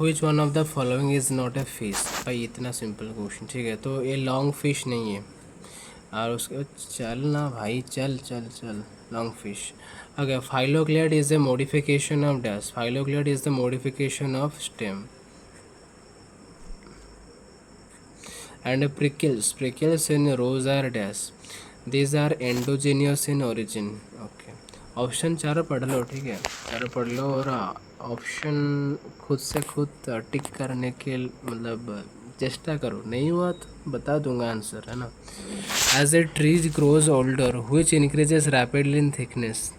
Which one of the following is not a fish. भाई इतना simple question, ठीक है। तो ये लॉन्ग फिश नहीं है। और उसके चल ना भाई, चल चल चल, long fish. Okay, phylloclade is a modification of dash. Phylloclade is the modification of stem. And prickles in rose are dash. These are endogenous in origin. Okay, option चारों पढ़ लो, ठीक है, चारों पढ़ लो। और ऑप्शन खुद से खुद टिक करने के मतलब चेष्टा करो, नहीं हुआ तो बता दूंगा आंसर, है ना। As a trees grows older which increases rapidly in thickness.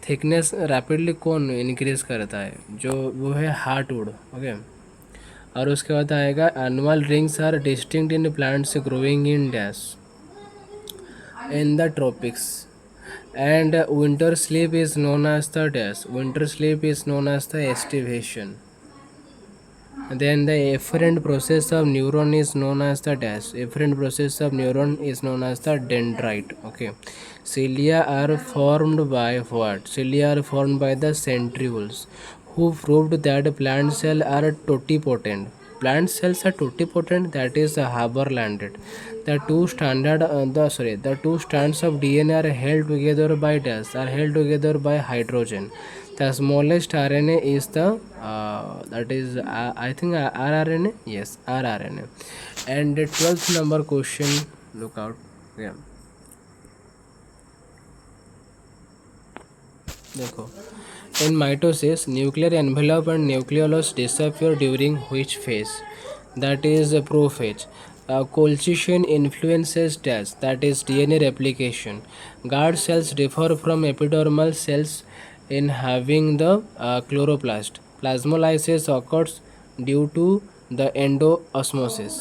Thickness rapidly कौन इंक्रीज करता है? जो वो है हार्टवुड। ओके, और उसके बाद आएगा annual rings are distinct in plants growing in dash in the tropics. And winter sleep is known as the dash. Winter sleep is known as the aestivation. Then the efferent process of neuron is known as the dash. Efferent process of neuron is known as the dendrite. Okay. Cilia are formed by what? Cilia are formed by the centrioles, who proved that plant cells are totipotent. Plant cells are totipotent. That is Haber-Landed. The two strands of DNA are held together by dash. Are held together by hydrogen. The smallest RNA is the that is I think rRNA. Yes, rRNA. And the 12th number question. Look out. Yeah. देखो, in mitosis, nuclear envelope and nucleolus disappear during which phase? That is prophase. Colchition influences dash. That is DNA replication. Guard cells differ from epidermal cells in having the chloroplast. Plasmolysis occurs due to the endoosmosis.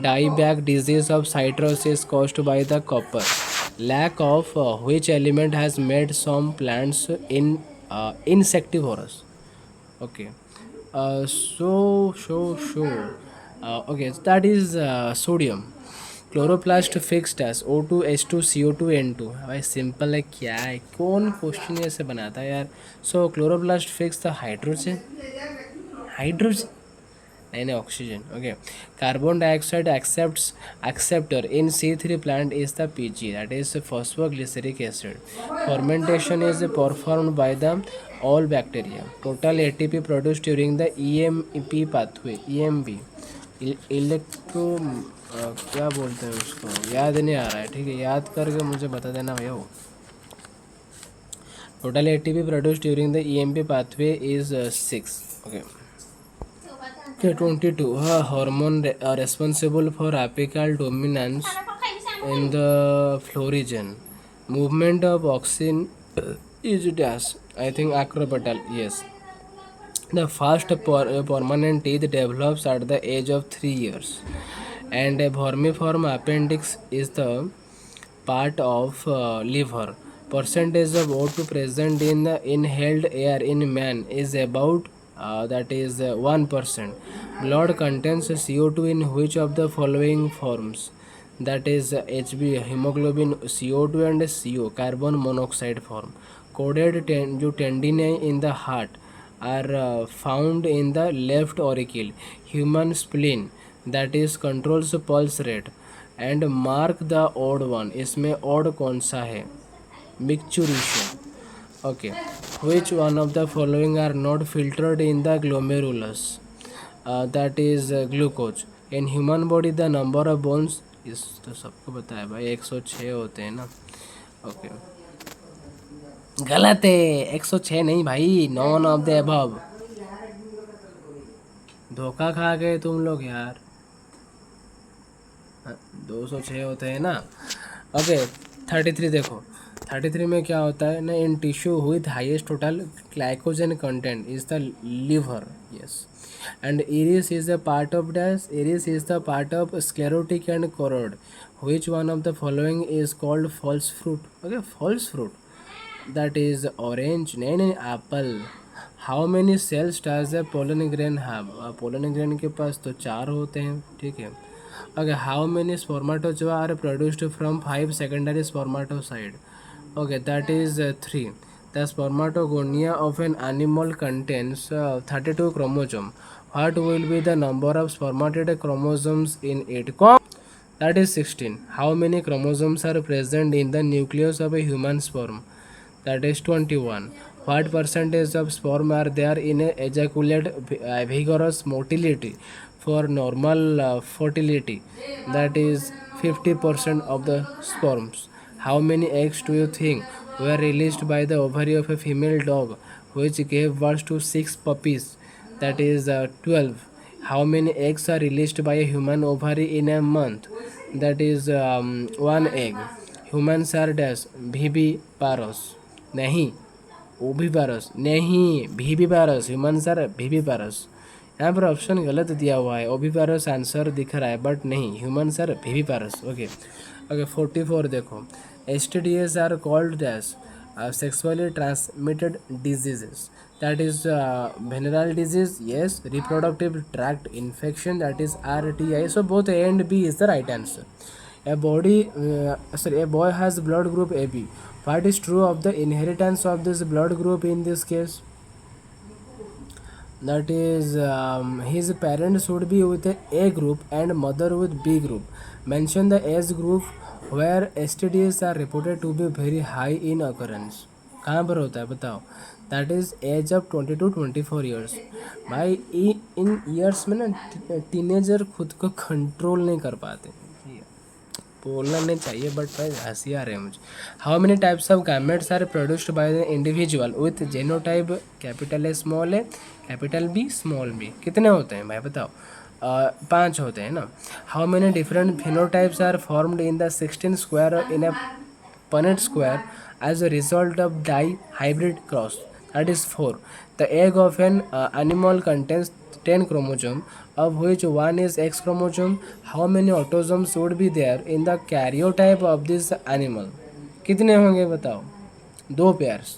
Dieback disease of citrus is caused by the copper. Lack of which element has made some plants insectivorous. Okay. Okay, so that is sodium. Chloroplast fixed S O2H2 CO2 N2। भाई simple है, क्या है, कौन question ऐसे बनाता है यार। So chloroplast fix the hydrogen. Hydrogen नहीं नहीं, oxygen. Okay, carbon dioxide accepts acceptor in C3 plant is the Pg, that is phosphoglyceric acid. Fermentation is performed by the all bacteria. Total ATP produced during the EMP pathway, EMP, electro क्या बोलते हैं उसको, याद नहीं आ रहा है, ठीक है, याद करके मुझे बता देना भैया। वो total ATP produced during the EMP pathway is 6. Okay. Okay, 22. Hormone responsible for apical dominance in the phlorizon. Movement of auxin is dash. I think acrobatal. Yes. The first permanent teeth develops at the age of 3 years. And a vermiform appendix is the part of liver. Percentage of O2 present in the inhaled air in man is about that is 1%. Blood contains CO2 in which of the following forms? That is HB, hemoglobin, CO2 and CO, carbon monoxide form. Coded जो tendinae in the heart are found in the left auricle. Human spleen, that is controls pulse rate. And mark the odd one, इसमें odd कौन सा है? Micturition. Okay, which one of the following are not filtered in the glomerulus? That is glucose. In human body the number of bones, इस तो सबको पता है भाई, 106 होते हैं ना। ओके, गलत है, 106 नहीं भाई, नॉन ऑफ द अबव। धोखा खा गए तुम लोग यार, 206 होते हैं ना। ओके, 33 देखो, 33 में क्या होता है ना, in tissue with highest total glycogen content is the liver. Yes, and iris is the part of dash, iris is the part of sclerotic and choroid. Which one of the following is called false fruit? Okay, false fruit, that is orange, नहीं apple. How many cells does the pollen grain have? Pollen grain के पास तो 4 होते हैं, ठीक है। Okay, how many spermatozoa are produced from 5 secondary spermatocyte? Okay, that is 3. The spermatogonia of an animal contains 32 chromosomes. What will be the number of spermatid chromosomes in it? That is 16. How many chromosomes are present in the nucleus of a human sperm? That is 21. What percentage of sperm are there in a ejaculate vigorous motility for normal fertility? That is 50% of the sperms. How many eggs do you think were released by the ovary of a female dog which gave birth to 6 puppies? That is 12. How many eggs are released by a human ovary in a month? That is 1 egg. Humans are dash viviparous. नहीं ओविपारस नहीं viviparous. Humans are viviparous. यहाँ पर option गलत दिया हुआ है, ओविपारस answer दिख रहा है बट नहीं, humans are viviparous. Okay okay 44 देखो, STDs are called dash sexually transmitted diseases. That is venereal disease, yes. Reproductive tract infection, that is RTI. So both A and B is the right answer. A boy has blood group AB. What is true of the inheritance of this blood group in this case? That is his parents would be with A group and mother with B group. Mention the age group where STDs are reported to be very high in occurrence. कहाँ पर होता है बताओ? That is age of 20 to 24 years. भाई in years में ना teenager खुद को कंट्रोल नहीं कर पाते. बोलना नहीं चाहिए बट भाई हंसी आ रही है मुझे. How many types of gametes are produced by the individual with genotype capital A small A capital B small B? कितने होते हैं भाई बताओ? 5 होते हैं ना. How many different phenotypes are formed in the 16 square in a Punnett square as a result of di-hybrid cross? That is 4. The egg of an animal contains 10 chromosomes, of which one is X chromosome. How many autosomes would be there in the karyotype of this animal? कितने होंगे बताओ? 2 pairs.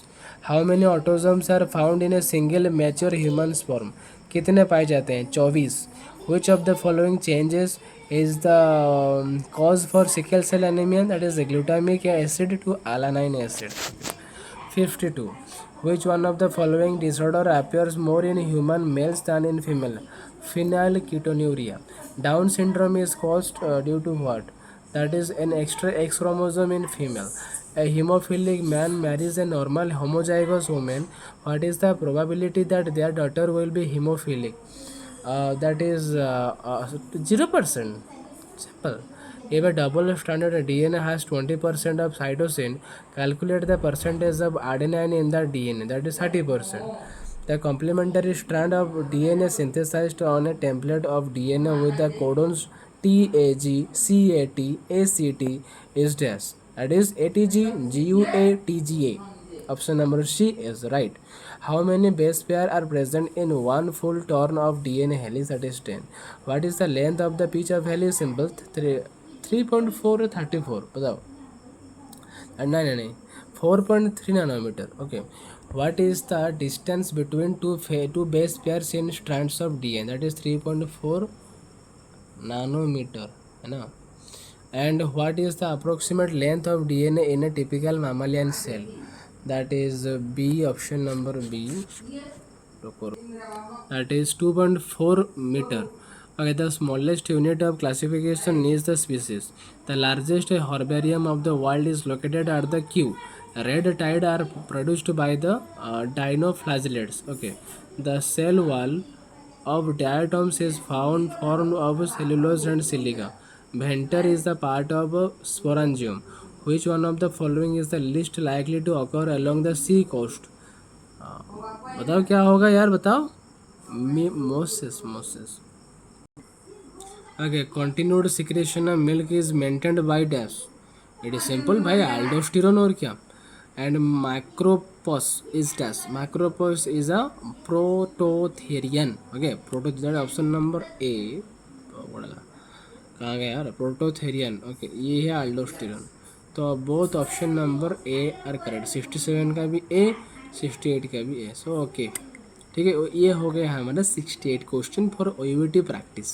How many autosomes are found in a single mature human sperm? कितने पाए जाते हैं? 24. Which of the following changes is the cause for sickle cell anemia? That is glutamic acid to alanine acid. 52. Which one of the following disorder appears more in human males than in female? Phenylketonuria. Down syndrome is caused due to what? That is an extra X chromosome in female. A hemophilic man marries a normal homozygous woman. What is the probability that their daughter will be hemophilic? That is 0%. Simple. If a double stranded DNA has 20% of cytosine, calculate the percentage of adenine in the DNA. That is 30%. The complementary strand of DNA synthesized on a template of DNA with the codons TAG, CAT, ACT is dash. That is ATG, GUA, TGA. Option number C is right. How many base pair are present in one full turn of DNA helix? That is 10. What is the length of the pitch of helix symbol? 3.4 34. बताओ. नहीं 4.3 nanometer. Okay. What is the distance between two base pairs in strands of DNA? That is 3.4 nanometer. है ना? And what is the approximate length of DNA in a typical mammalian cell? That is B, option number B. That is 2.4 meter. Okay, the smallest unit of classification is the species. The largest herbarium of the world is located at the Kew. Red tide are produced by the dinoflagellates. Okay, the cell wall of diatoms is formed of cellulose and silica. Venter is the part of sporangium. Which one of the following is the least likely to occur along the sea coast? बताओ क्या होगा यार बताओ. Mosses. Okay, continued secretion of milk is maintained by dash. It is simple भाई, aldosterone और क्या. And macropus is dash. Macropus is a prototherian. Okay, that option number A. कहाँ गया यार? प्रोटोथेरियन. ओके, ये है aldosterone. तो both option number A R correct. 67 का भी ए, 68 का भी ए. सो ओके, ठीक है. ये हो गया हमारा 68 क्वेश्चन फॉर OUT प्रैक्टिस.